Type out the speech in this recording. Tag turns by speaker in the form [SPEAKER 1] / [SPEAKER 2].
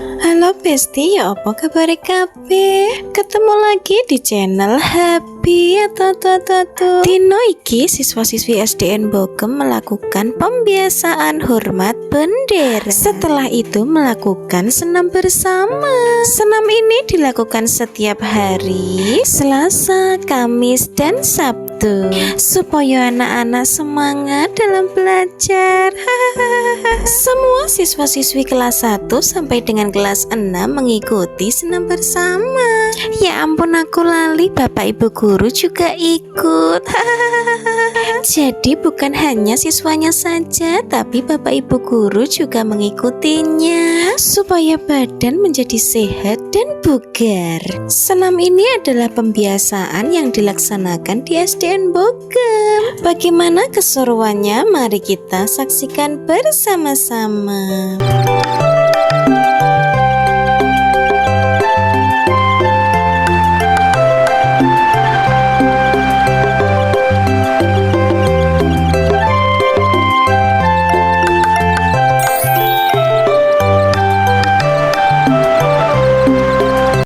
[SPEAKER 1] Halo Besti, ya apa kabar kabeh? Ketemu lagi di channel Happy atau Dino iki siswa-siswi SDN Bogem melakukan pembiasaan hormat bendera. Setelah itu melakukan senam bersama. Senam ini dilakukan setiap hari Selasa, Kamis, dan Sabtu supaya anak-anak semangat dalam belajar. Semua siswa-siswi kelas 1 sampai dengan kelas 6 mengikuti senam bersama. Ya ampun, aku lali, Bapak Ibu guru juga ikut. Jadi bukan hanya siswanya saja, tapi Bapak Ibu guru juga mengikutinya supaya badan menjadi sehat dan bugar. Senam ini adalah pembiasaan yang dilaksanakan di SDN Bogem. Bagaimana keseruannya? Mari kita saksikan bersama-sama.